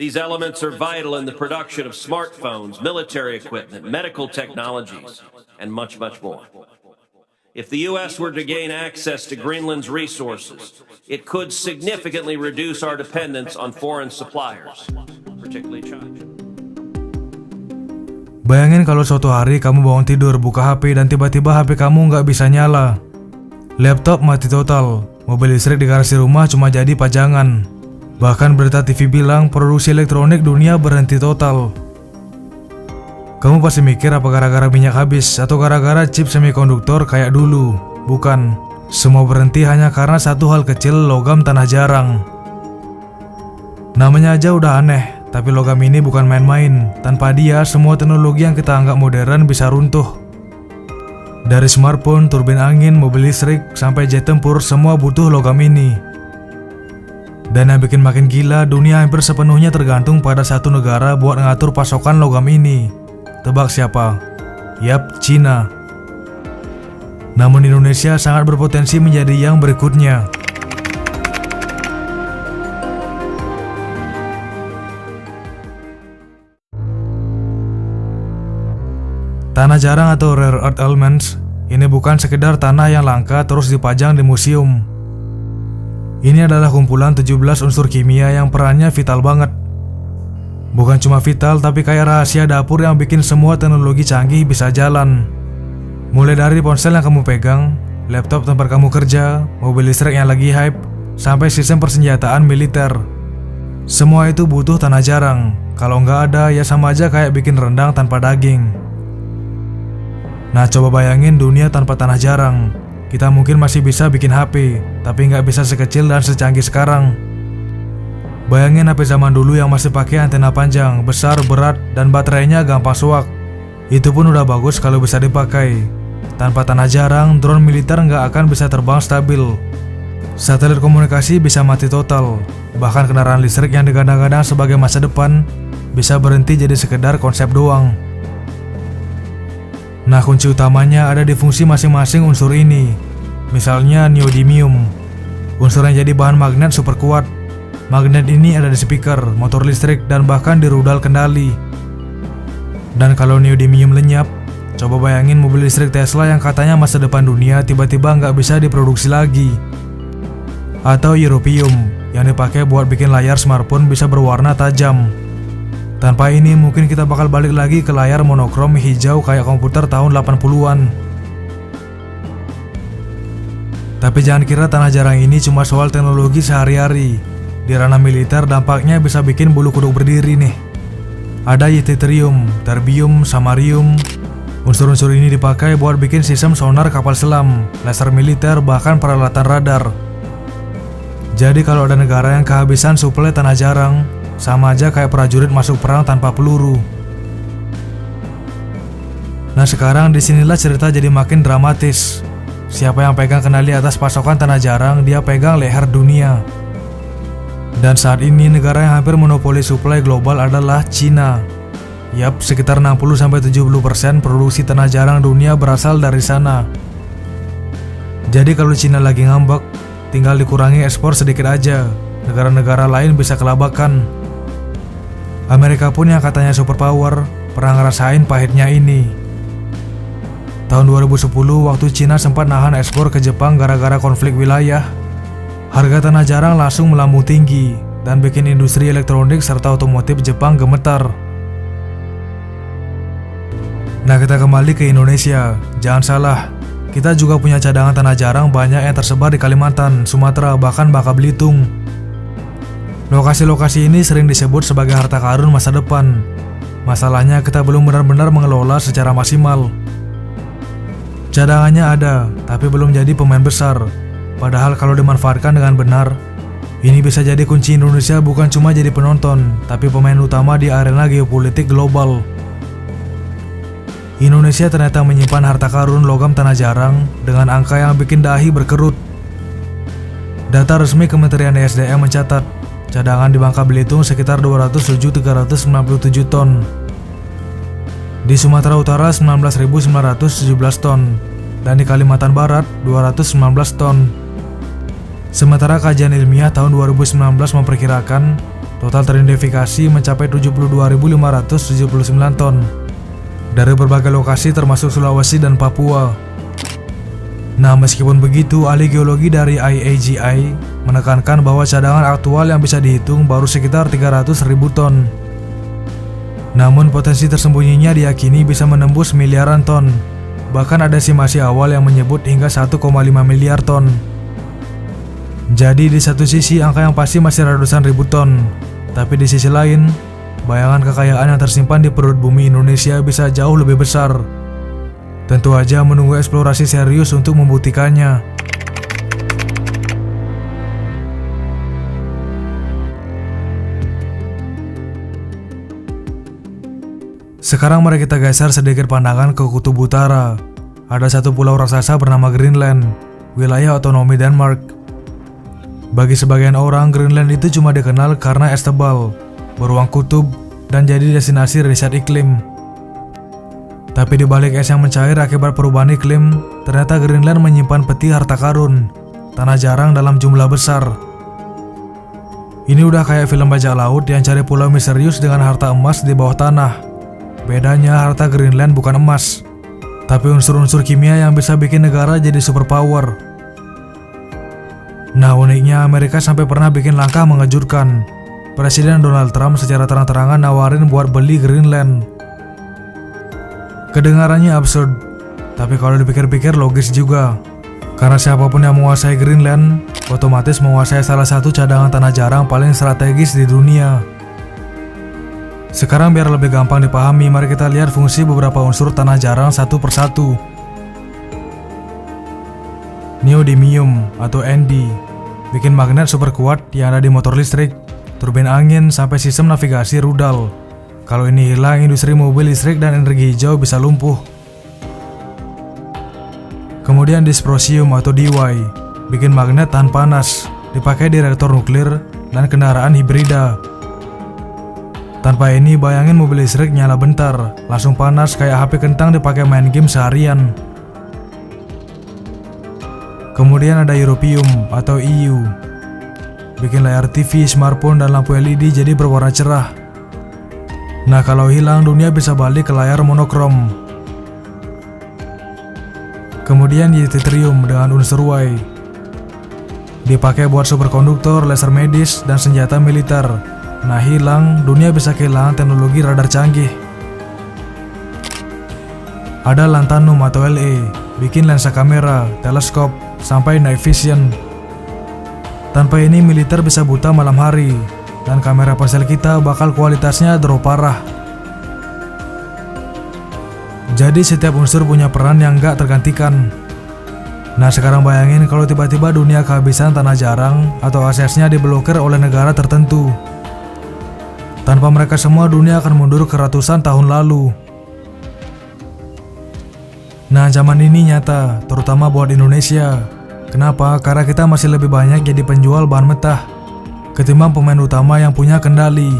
These elements are vital in the production of smartphones, military equipment, medical technologies, and much, much more. If the U.S. were to gain access to Greenland's resources, it could significantly reduce our dependence on foreign suppliers, particularly China. Bayangin kalau suatu hari kamu bangun tidur, buka HP, dan tiba-tiba HP kamu nggak bisa nyala. Laptop mati total, mobil listrik di garasi rumah cuma jadi pajangan. Bahkan berita TV bilang produksi elektronik dunia berhenti total. Kamu pasti mikir apa gara-gara minyak habis atau gara-gara chip semikonduktor kayak dulu. Bukan, semua berhenti hanya karena satu hal kecil, logam tanah jarang. Namanya aja udah aneh, tapi logam ini bukan main-main. Tanpa dia, semua teknologi yang kita anggap modern bisa runtuh. Dari smartphone, turbin angin, mobil listrik, sampai jet tempur, semua butuh logam ini. Dan yang bikin makin gila, dunia hampir sepenuhnya tergantung pada satu negara buat ngatur pasokan logam ini. Tebak siapa? Yap, Cina. Namun Indonesia sangat berpotensi menjadi yang berikutnya. Tanah jarang atau rare earth elements ini bukan sekedar tanah yang langka terus dipajang di museum. Ini adalah kumpulan 17 unsur kimia yang perannya vital banget. Bukan cuma vital, tapi kayak rahasia dapur yang bikin semua teknologi canggih bisa jalan. Mulai dari ponsel yang kamu pegang, laptop tempat kamu kerja, mobil listrik yang lagi hype, sampai sistem persenjataan militer. Semua itu butuh tanah jarang. Kalau nggak ada, ya sama aja kayak bikin rendang tanpa daging. Nah, coba bayangin dunia tanpa tanah jarang. Kita mungkin masih bisa bikin HP, tapi nggak bisa sekecil dan secanggih sekarang. Bayangin HP zaman dulu yang masih pakai antena panjang, besar, berat, dan baterainya gampang suak. Itu pun udah bagus kalau bisa dipakai. Tanpa tanah jarang, drone militer nggak akan bisa terbang stabil. Satelit komunikasi bisa mati total. Bahkan kendaraan listrik yang digadang-gadang sebagai masa depan bisa berhenti jadi sekedar konsep doang. Nah, kunci utamanya ada di fungsi masing-masing unsur ini. Misalnya neodymium, unsur yang jadi bahan magnet super kuat. Magnet ini ada di speaker, motor listrik, dan bahkan di rudal kendali. Dan kalau neodymium lenyap, coba bayangin mobil listrik Tesla yang katanya masa depan dunia tiba-tiba nggak bisa diproduksi lagi. Atau europium, yang dipakai buat bikin layar smartphone bisa berwarna tajam. Tanpa ini mungkin kita bakal balik lagi ke layar monokrom hijau kayak komputer tahun 80-an. Tapi jangan kira tanah jarang ini cuma soal teknologi sehari-hari. Di ranah militer dampaknya bisa bikin bulu kuduk berdiri nih. Ada yttrium, terbium, samarium. Unsur-unsur ini dipakai buat bikin sistem sonar kapal selam, laser militer, bahkan peralatan radar. Jadi kalau ada negara yang kehabisan suplai tanah jarang, sama aja kayak prajurit masuk perang tanpa peluru. Nah, sekarang disinilah cerita jadi makin dramatis. Siapa yang pegang kendali atas pasokan tanah jarang, dia pegang leher dunia. Dan saat ini negara yang hampir monopoli suplai global adalah Cina. Yap, sekitar 60-70% produksi tanah jarang dunia berasal dari sana. Jadi kalau Cina lagi ngambek, tinggal dikurangi ekspor sedikit aja. Negara-negara lain bisa kelabakan. Amerika pun yang katanya superpower pernah ngerasain pahitnya ini. Tahun 2010 waktu Cina sempat nahan ekspor ke Jepang gara-gara konflik wilayah, harga tanah jarang langsung melambung tinggi dan bikin industri elektronik serta otomotif Jepang gemetar. Nah, kita kembali ke Indonesia. Jangan salah, kita juga punya cadangan tanah jarang banyak yang tersebar di Kalimantan, Sumatera, bahkan Bangka Belitung. Lokasi-lokasi ini sering disebut sebagai harta karun masa depan. Masalahnya kita belum benar-benar mengelola secara maksimal. Cadangannya ada, tapi belum jadi pemain besar. Padahal kalau dimanfaatkan dengan benar, ini bisa jadi kunci Indonesia bukan cuma jadi penonton, tapi pemain utama di arena geopolitik global. Indonesia ternyata menyimpan harta karun logam tanah jarang dengan angka yang bikin dahi berkerut. Data resmi Kementerian ESDM mencatat cadangan di Bangka Belitung sekitar 207.397 ton. Di Sumatera Utara 19.917 ton. Dan di Kalimantan Barat 219 ton. Sementara kajian ilmiah tahun 2019 memperkirakan Total teridentifikasi mencapai 72.579 ton dari berbagai lokasi termasuk Sulawesi dan Papua. Nah, meskipun begitu, ahli geologi dari IAGI menekankan bahwa cadangan aktual yang bisa dihitung baru sekitar 300.000 ton. Namun potensi tersembunyinya diyakini bisa menembus miliaran ton. Bahkan ada estimasi awal yang menyebut hingga 1,5 miliar ton. Jadi di satu sisi angka yang pasti masih ratusan ribu ton, tapi di sisi lain, bayangan kekayaan yang tersimpan di perut bumi Indonesia bisa jauh lebih besar. Tentu aja menunggu eksplorasi serius untuk membuktikannya. Sekarang mari kita geser sedikit pandangan ke Kutub Utara. Ada satu pulau raksasa bernama Greenland, wilayah otonomi Denmark. Bagi sebagian orang, Greenland itu cuma dikenal karena es tebal, beruang kutub, dan jadi destinasi riset iklim. Tapi di balik es yang mencair akibat perubahan iklim, ternyata Greenland menyimpan peti harta karun, tanah jarang dalam jumlah besar. Ini udah kayak film bajak laut yang cari pulau misterius dengan harta emas di bawah tanah. Bedanya harta Greenland bukan emas, tapi unsur-unsur kimia yang bisa bikin negara jadi superpower. Nah, uniknya Amerika sampai pernah bikin langkah mengejutkan. Presiden Donald Trump secara terang-terangan nawarin buat beli Greenland. Kedengarannya absurd, tapi kalau dipikir-pikir logis juga. Karena siapapun yang menguasai Greenland, otomatis menguasai salah satu cadangan tanah jarang paling strategis di dunia. Sekarang biar lebih gampang dipahami, mari kita lihat fungsi beberapa unsur tanah jarang satu persatu. Neodymium atau Nd bikin magnet super kuat yang ada di motor listrik, turbin angin, sampai sistem navigasi rudal. Kalau ini hilang, industri mobil listrik dan energi hijau bisa lumpuh. Kemudian dysprosium atau Dy bikin magnet tahan panas, dipakai di reaktor nuklir dan kendaraan hibrida. Tanpa ini, bayangin mobil listrik nyala bentar, langsung panas kayak HP kentang dipakai main game seharian. Kemudian ada europium atau EU, bikin layar TV, smartphone, dan lampu LED jadi berwarna cerah. Nah, kalau hilang, dunia bisa balik ke layar monokrom. Kemudian yttrium dengan unsur Y, dipakai buat superkonduktor, laser medis, dan senjata militer. Nah, hilang, dunia bisa kehilangan teknologi radar canggih. Ada lanthanum atau Le, bikin lensa kamera, teleskop, sampai night vision. Tanpa ini militer bisa buta malam hari, dan kamera ponsel kita bakal kualitasnya drop parah. Jadi setiap unsur punya peran yang gak tergantikan. Nah, sekarang bayangin kalau tiba-tiba dunia kehabisan tanah jarang atau aksesnya diblokir oleh negara tertentu. Tanpa mereka semua, dunia akan mundur ke ratusan tahun lalu. Nah, zaman ini nyata, terutama buat Indonesia. Kenapa? Karena kita masih lebih banyak jadi penjual bahan mentah ketimbang pemain utama yang punya kendali.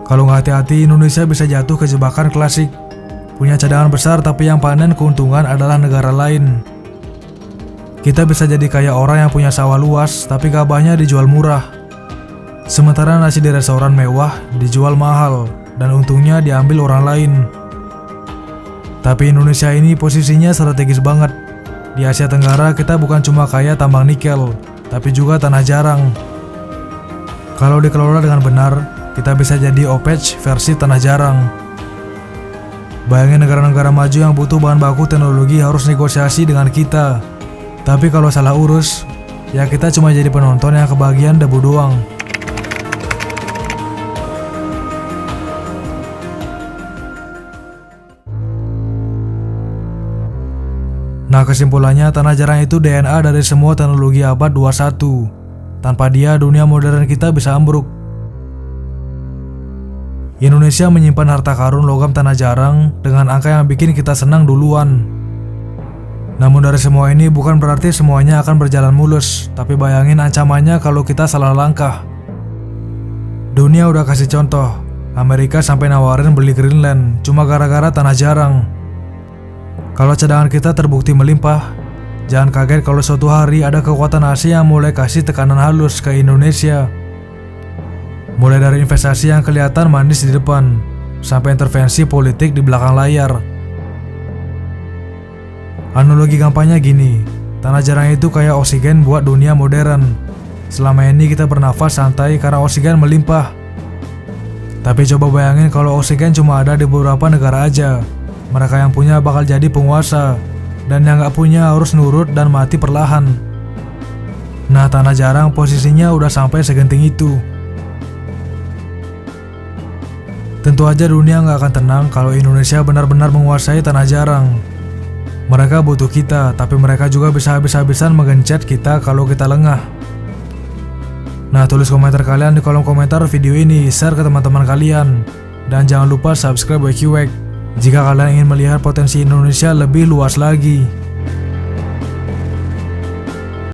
Kalau nggak hati-hati, Indonesia bisa jatuh ke jebakan klasik. Punya cadangan besar, tapi yang panen keuntungan adalah negara lain. Kita bisa jadi kayak orang yang punya sawah luas, tapi gabahnya dijual murah. Sementara nasi di restoran mewah dijual mahal, dan untungnya diambil orang lain. Tapi Indonesia ini posisinya strategis banget. Di Asia Tenggara kita bukan cuma kaya tambang nikel, tapi juga tanah jarang. Kalau dikelola dengan benar, kita bisa jadi OPEC versi tanah jarang. Bayangin negara-negara maju yang butuh bahan baku teknologi harus negosiasi dengan kita. Tapi kalau salah urus, ya kita cuma jadi penonton yang kebagian debu doang. Nah, kesimpulannya, tanah jarang itu DNA dari semua teknologi abad 21. Tanpa dia, dunia modern kita bisa ambruk. Indonesia menyimpan harta karun logam tanah jarang dengan angka yang bikin kita senang duluan. Namun dari semua ini bukan berarti semuanya akan berjalan mulus, tapi bayangin ancamannya kalau kita salah langkah. Dunia udah kasih contoh, Amerika sampai nawarin beli Greenland cuma gara-gara tanah jarang. Kalau cadangan kita terbukti melimpah, jangan kaget kalau suatu hari ada kekuatan asing yang mulai kasih tekanan halus ke Indonesia. Mulai dari investasi yang kelihatan manis di depan, sampai intervensi politik di belakang layar. Analogi gampangnya gini, tanah jarang itu kayak oksigen buat dunia modern. Selama ini kita bernafas santai karena oksigen melimpah. Tapi coba bayangin kalau oksigen cuma ada di beberapa negara aja. Mereka yang punya bakal jadi penguasa, dan yang gak punya harus nurut dan mati perlahan. Nah, tanah jarang posisinya udah sampai segenting itu. Tentu aja dunia gak akan tenang kalau Indonesia benar-benar menguasai tanah jarang. Mereka butuh kita, tapi mereka juga bisa habis-habisan menggencet kita kalau kita lengah. Nah, tulis komentar kalian di kolom komentar video ini, share ke teman-teman kalian. Dan jangan lupa subscribe WakyWack jika kalian ingin melihat potensi Indonesia lebih luas lagi.